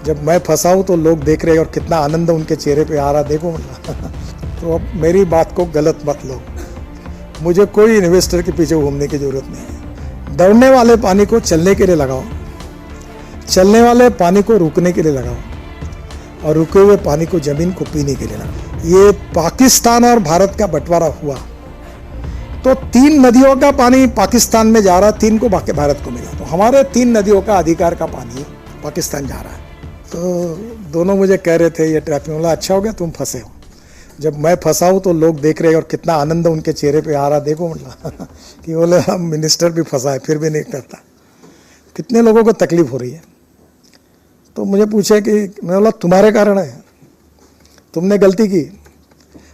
जब मैं फंसा हूँ तो लोग देख रहे हैं और कितना आनंद उनके चेहरे पे आ रहा देखो। तो अब मेरी बात को गलत मत लो, मुझे कोई इन्वेस्टर के पीछे घूमने की ज़रूरत नहीं है। दौड़ने वाले पानी को चलने के लिए लगाओ, चलने वाले पानी को रुकने के लिए लगाओ, और रुके हुए पानी को ज़मीन को पीने के लिए लगाओ। ये पाकिस्तान और भारत का बंटवारा हुआ तो 3 नदियों का पानी पाकिस्तान में जा रहा, 3 को बाकी भारत को मिला। तो हमारे 3 नदियों का अधिकार का पानी पाकिस्तान जा रहा है। तो दोनों मुझे कह रहे थे ये ट्रैफिक, बोला अच्छा हो गया तुम फंसे हो। जब मैं फंसा हूँ तो लोग देख रहे हैं और कितना आनंद उनके चेहरे पे आ रहा देखो। मतलब कि बोले हम मिनिस्टर भी फंसा है फिर भी नहीं करता। कितने लोगों को तकलीफ हो रही है। तो मुझे पूछे कि मैं बोला तुम्हारे कारण है, तुमने गलती की।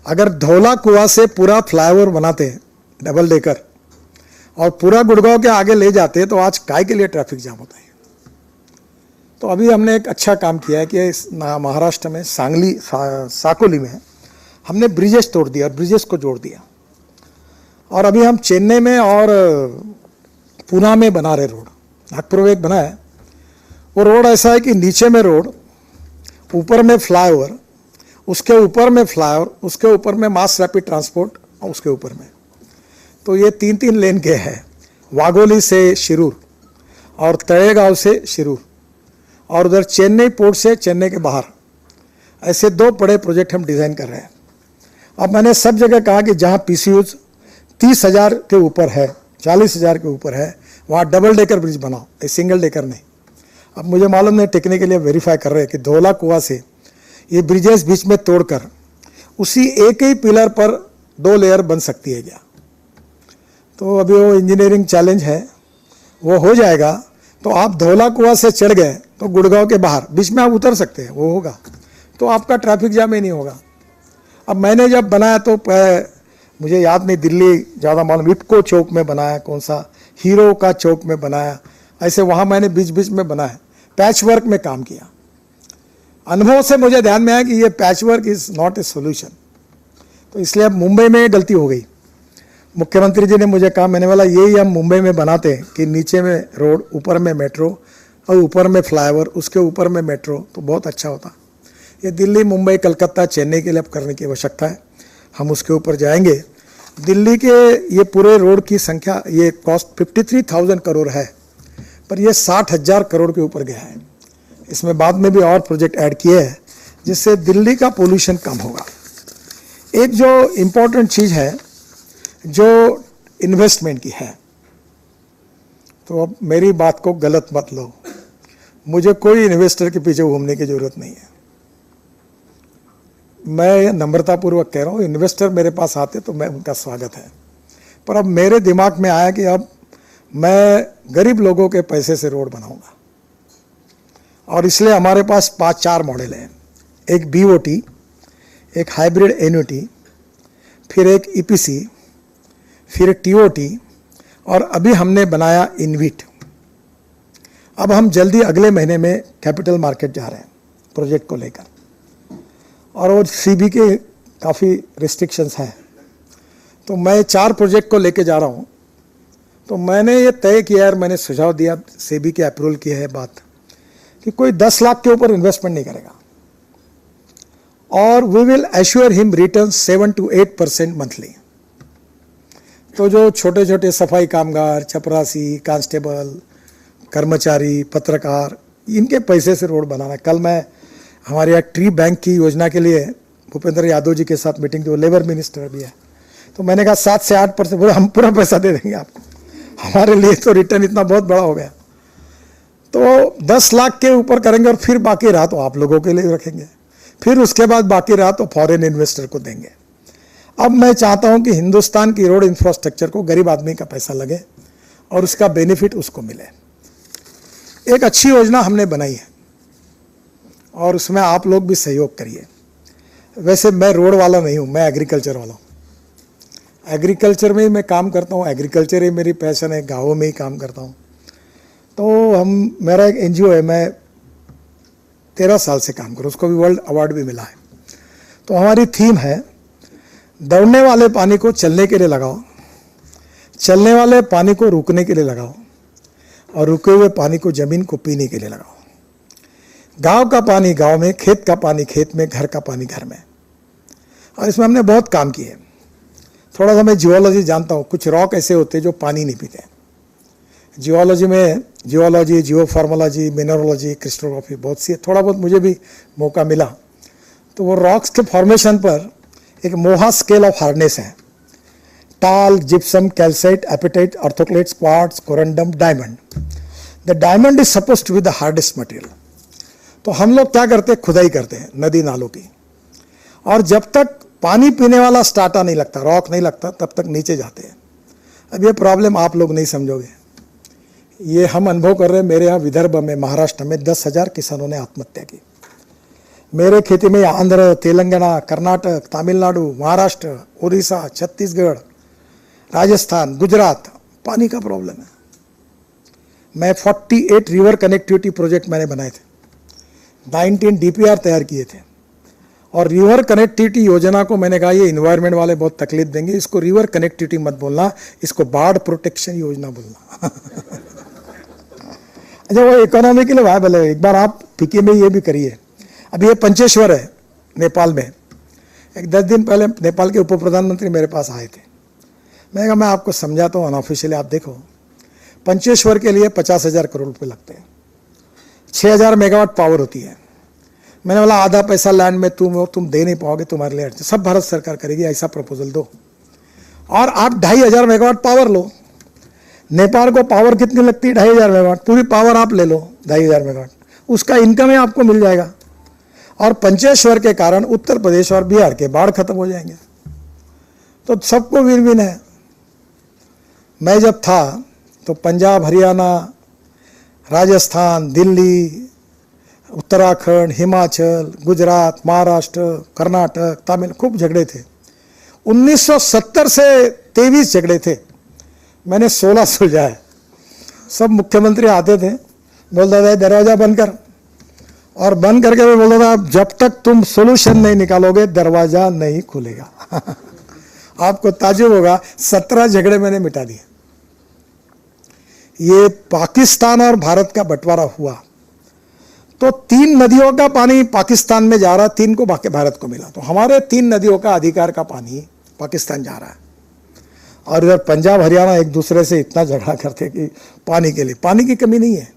अगर धौला कुआं से पूरा फ्लाईओवर बनाते डबल डेकर और पूरा गुड़गांव के आगे ले जाते तो आज काय के लिए ट्रैफिक जाम होता है। तो अभी हमने एक अच्छा काम किया है कि महाराष्ट्र में सांगली साकोली में हमने ब्रिजेस तोड़ दिया और ब्रिजेस को जोड़ दिया। और अभी हम चेन्नई में और पुणे में बना रहे रोड। नागपुर में एक बना है, वो रोड ऐसा है कि नीचे में रोड, ऊपर में फ्लाईओवर, उसके ऊपर में फ्लाईओवर, उसके ऊपर में मास रैपिड ट्रांसपोर्ट और उसके ऊपर में। तो ये 3-3 लेन के हैं, वाघोली से शिरूर और तळेगांव से शिरूर और उधर चेन्नई पोर्ट से चेन्नई के बाहर, ऐसे 2 बड़े प्रोजेक्ट हम डिज़ाइन कर रहे हैं। अब मैंने सब जगह कहा कि जहाँ पीसीयूज 30,000 के ऊपर है, 40,000 के ऊपर है, वहाँ डबल डेकर ब्रिज बनाओ, ये सिंगल डेकर नहीं। अब मुझे मालूम नहीं, टेक्निकली वेरीफाई कर रहे हैं कि धौला कुआं से ये ब्रिजेस बीच में तोड़कर उसी एक ही पिलर पर 2 लेयर बन सकती है क्या। तो अभी वो इंजीनियरिंग चैलेंज है, वो हो जाएगा तो आप धौला कुआं से चढ़ गए तो गुड़गांव के बाहर बीच में आप उतर सकते हैं, वो होगा तो आपका ट्रैफिक जाम ही नहीं होगा। अब मैंने जब बनाया तो मुझे याद नहीं, दिल्ली ज़्यादा मालूम, इफ्को चौक में बनाया, कौन सा हीरो का चौक में बनाया, ऐसे वहाँ मैंने बीच बीच में बनाया, पैच वर्क में काम किया। अनुभव से मुझे ध्यान में आया कि ये patch work is not a solution. तो इसलिए अब मुंबई में गलती हो गई। मुख्यमंत्री जी ने मुझे कहा, मैंने बोला यही हम मुंबई में बनाते हैं कि नीचे में रोड, ऊपर में मेट्रो और ऊपर में फ्लाईओवर, उसके ऊपर में मेट्रो, तो बहुत अच्छा होता। ये दिल्ली, मुंबई, कलकत्ता, चेन्नई के लिए अब करने की आवश्यकता है, हम उसके ऊपर जाएंगे। दिल्ली के ये पूरे रोड की संख्या, ये कॉस्ट 53,000 करोड़ है, पर ये 60,000 करोड़ के ऊपर गया है। इसमें बाद में भी और प्रोजेक्ट ऐड किए हैं जिससे दिल्ली का पोल्यूशन कम होगा। एक जो इम्पोर्टेंट चीज़ है जो इन्वेस्टमेंट की है, तो अब मेरी बात को गलत मत लो, मुझे कोई इन्वेस्टर के पीछे घूमने की ज़रूरत नहीं है। मैं नम्रतापूर्वक कह रहा हूँ, इन्वेस्टर मेरे पास आते तो मैं उनका स्वागत है, पर अब मेरे दिमाग में आया कि अब मैं गरीब लोगों के पैसे से रोड बनाऊंगा। और इसलिए हमारे पास 5-4 मॉडल हैं, एक बीओटी, एक हाइब्रिड एन्युटी, फिर एक ईपीसी, फिर टीओटी, और अभी हमने बनाया इनविट। अब हम जल्दी अगले महीने में कैपिटल मार्केट जा रहे हैं प्रोजेक्ट को लेकर, और वो सीबी के काफ़ी रिस्ट्रिक्शंस हैं। तो मैं 4 प्रोजेक्ट को लेके जा रहा हूँ। तो मैंने ये तय किया है, मैंने सुझाव दिया, सेबी के अप्रूवल की है बात, कि कोई 10 लाख के ऊपर इन्वेस्टमेंट नहीं करेगा, और we will assure him return 7 to 8% monthly. तो जो छोटे छोटे सफाई कामगार, चपरासी, कांस्टेबल, कर्मचारी, पत्रकार, इनके पैसे से रोड बनाना है। कल मैं हमारे यहाँ ट्री बैंक की योजना के लिए भूपेंद्र यादव जी के साथ मीटिंग, जो लेबर मिनिस्टर भी है, तो मैंने कहा 7 से 8% बोले हम पूरा पैसा दे देंगे आपको, हमारे लिए तो रिटर्न इतना बहुत बड़ा हो गया। तो 10 लाख के ऊपर करेंगे और फिर बाकी रहा तो आप लोगों के लिए रखेंगे, फिर उसके बाद बाकी रहा तो फॉरेन इन्वेस्टर को देंगे। अब मैं चाहता हूं कि हिंदुस्तान की रोड इंफ्रास्ट्रक्चर को गरीब आदमी का पैसा लगे और उसका बेनिफिट उसको मिले। एक अच्छी योजना हमने बनाई है और उसमें आप लोग भी सहयोग करिए। वैसे मैं रोड वाला नहीं हूँ, मैं एग्रीकल्चर वाला हूँ। एग्रीकल्चर में ही मैं काम करता हूँ, एग्रीकल्चर ही मेरी पैशन है, गाँवों में ही काम करता हूँ। तो मेरा एक एनजीओ है, मैं 13 साल से काम करूँ, उसको भी वर्ल्ड अवार्ड भी मिला है। तो हमारी थीम है, दौड़ने वाले पानी को चलने के लिए लगाओ, चलने वाले पानी को रुकने के लिए लगाओ, और रुके हुए पानी को ज़मीन को पीने के लिए लगाओ। गांव का पानी गांव में, खेत का पानी खेत में, घर का पानी घर में। और इसमें हमने बहुत काम किए। थोड़ा सा मैं जियोलॉजी जानता हूँ। कुछ रॉक ऐसे होते हैं जो पानी नहीं पीते। जियोलॉजी में जियोलॉजी, जियोफार्मोलॉजी, मिनरोलॉजी, क्रिस्टोग्राफी बहुत सी है। थोड़ा बहुत मुझे भी मौका मिला। तो वो रॉक्स के फॉर्मेशन पर एक मोहा स्केल ऑफ हार्डनेस है। Talc, gypsum, calcite, apatite, orthoclase, quartz, corundum, diamond. The diamond is suppose to be the hardest material. तो हम लोग क्या करते हैं, खुदाई करते हैं नदी नालों की, और जब तक पानी पीने वाला स्टार्टा नहीं लगता, रॉक नहीं लगता, तब तक नीचे जाते हैं। अब ये प्रॉब्लम आप लोग नहीं समझोगे, ये हम अनुभव कर रहे हैं। मेरे यहाँ विदर्भ में, महाराष्ट्र में 10,000 किसानों ने आत्महत्या की। मेरे खेती में आंध्र, तेलंगाना, कर्नाटक, तमिलनाडु, महाराष्ट्र, उड़ीसा, छत्तीसगढ़, राजस्थान, गुजरात पानी का प्रॉब्लम है। मैं 48 रिवर कनेक्टिविटी प्रोजेक्ट मैंने बनाए थे, 19 DPR तैयार किए थे। और रिवर कनेक्टिविटी योजना को मैंने कहा ये इन्वायरमेंट वाले बहुत तकलीफ देंगे, इसको रिवर कनेक्टिविटी मत बोलना, इसको बाढ़ प्रोटेक्शन योजना बोलना। अच्छा, वो इकोनॉमी के लिए वायबल है। एक बार आप फिकी में ये भी करिए। अभी ये पंचेश्वर है नेपाल में। एक 10 दिन पहले नेपाल के उप प्रधानमंत्री मेरे पास आए थे। मैंने कहा मैं आपको समझाता हूँ अनऑफिशियली, आप देखो पंचेश्वर के लिए 50,000 करोड़ रुपये लगते हैं, 6,000 मेगावाट पावर होती है। मैंने बोला आधा पैसा लैंड में तुम दे नहीं पाओगे, तुम्हारे लिए सब भारत सरकार करेगी, ऐसा प्रपोजल दो। और आप 2,500 मेगावाट पावर लो। नेपाल को पावर कितनी लगती है, 2,500 मेगावाट। पूरी पावर आप ले लो 2,500 मेगावाट, उसका इनकम ही आपको मिल जाएगा। और पंचेश्वर के कारण उत्तर प्रदेश और बिहार के बाढ़ खत्म हो जाएंगे। तो सबको विन विन है। मैं जब था तो पंजाब, हरियाणा, राजस्थान, दिल्ली, उत्तराखंड, हिमाचल, गुजरात, महाराष्ट्र, कर्नाटक, तमिल खूब झगड़े थे। 1970 से 23 झगड़े थे, मैंने 16 सुलझाए। सब मुख्यमंत्री आते थे, बोलता था दरवाजा बंद कर, और बंद करके मैं बोलता था जब तक तुम सोल्यूशन नहीं निकालोगे दरवाजा नहीं खुलेगा। आपको ताज्जुब होगा, 17 झगड़े मैंने मिटा दिए। ये पाकिस्तान और भारत का बंटवारा हुआ तो 3 नदियों का पानी पाकिस्तान में जा रहा, 3 को भारत को मिला। तो हमारे 3 नदियों का अधिकार का पानी पाकिस्तान जा रहा है। और इधर पंजाब, हरियाणा एक दूसरे से इतना झगड़ा करते कि पानी के लिए। पानी की कमी नहीं है।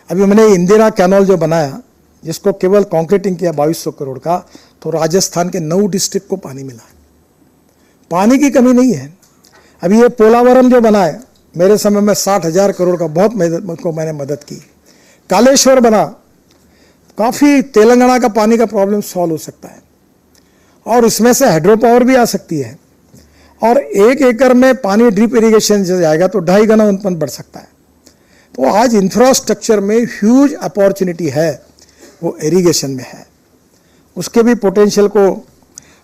अभी मैंने इंदिरा कैनाल जो बनाया, जिसको केवल कॉन्क्रीटिंग किया 2200 करोड़ का, तो राजस्थान के 9 डिस्ट्रिक्ट को पानी मिला है। पानी की कमी नहीं है। अभी ये पोलावरम जो बना है, मेरे समय में 60,000 करोड़ का बहुत मैंने मदद की। कालेश्वर बना, काफ़ी तेलंगाना का पानी का प्रॉब्लम सॉल्व हो सकता है। और इसमें से हाइड्रो पावर भी आ सकती है। और 1 एकड़ में पानी ड्रिप इरिगेशन से जाएगा तो 2.5 गुना उत्पन्न बढ़ सकता है। तो आज इंफ्रास्ट्रक्चर में ह्यूज अपॉर्चुनिटी है, वो इरिगेशन में है। उसके भी पोटेंशियल को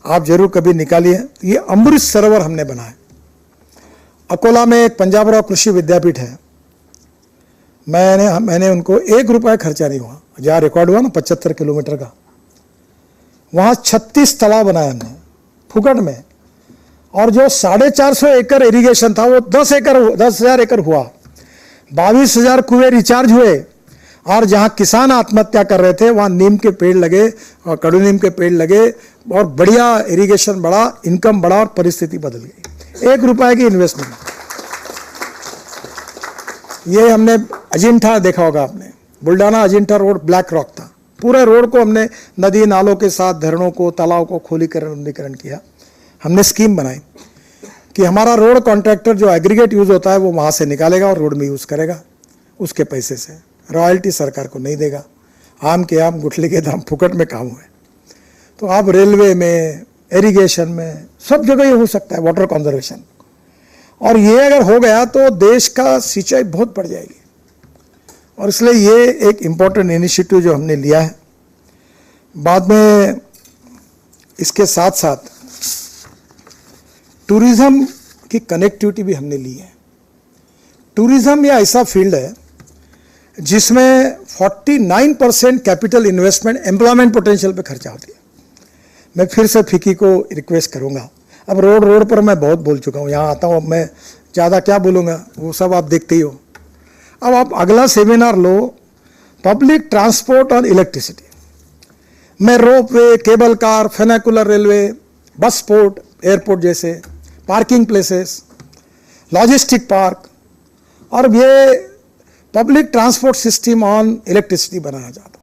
आप जरूर कभी निकालिए। ये अमृत सरोवर हमने बनाया। अकोला में एक पंजाबराव कृषि विद्यापीठ है। मैंने उनको 1 रुपया खर्चा नहीं हुआ, जहाँ रिकॉर्ड हुआ ना 75 किलोमीटर का, वहाँ 36 तालाब बनाए हमने फुकट में। और जो 450 एकड़ इरिगेशन था वो 10,000 एकड़ हुआ। 22,000 कुएं रिचार्ज हुए। और जहाँ किसान आत्महत्या कर रहे थे वहाँ नीम के पेड़ लगे और कड़ू नीम के पेड़ लगे, और बढ़िया इरिगेशन बढ़ा, इनकम बढ़ा और परिस्थिति बदल गई। 1 रुपये की इन्वेस्टमेंट। ये हमने अजिंठा देखा होगा आपने, Buldhana Ajanta road black rock था। पूरे रोड को हमने नदी नालों के साथ झरनों को, तालाब को खोलीकरण किया। हमने स्कीम बनाई कि हमारा रोड कॉन्ट्रैक्टर जो एग्रीगेट यूज़ होता है वो वहाँ से निकालेगा और रोड में यूज़ करेगा, उसके पैसे से। रॉयल्टी सरकार को नहीं देगा। आम के आम गुठली के दाम, फुकट में काम हुए। तो आप रेलवे में, इरिगेशन में, सब जगह ये हो सकता है, वाटर कंजर्वेशन। और ये अगर हो गया तो देश का सिंचाई बहुत बढ़ जाएगी। और इसलिए ये एक इम्पोर्टेंट इनिशिएटिव जो हमने लिया है। बाद में इसके साथ साथ टूरिज्म की कनेक्टिविटी भी हमने ली है। टूरिज्म या ऐसा फील्ड है जिसमें 49% कैपिटल इन्वेस्टमेंट एम्प्लॉयमेंट पोटेंशियल पे खर्चा होती है। मैं फिर से फिकी को रिक्वेस्ट करूंगा। अब रोड पर मैं बहुत बोल चुका हूँ, यहाँ आता हूँ, अब मैं ज़्यादा क्या बोलूँगा, वो सब आप देखते ही हो। अब आप अगला सेमिनार लो पब्लिक ट्रांसपोर्ट ऑन इलेक्ट्रिसिटी में ropeway, cable car, funicular railway, bus port, airport जैसे पार्किंग प्लेसेस, लॉजिस्टिक पार्क, और ये public transport system on electricity बनाया जाता।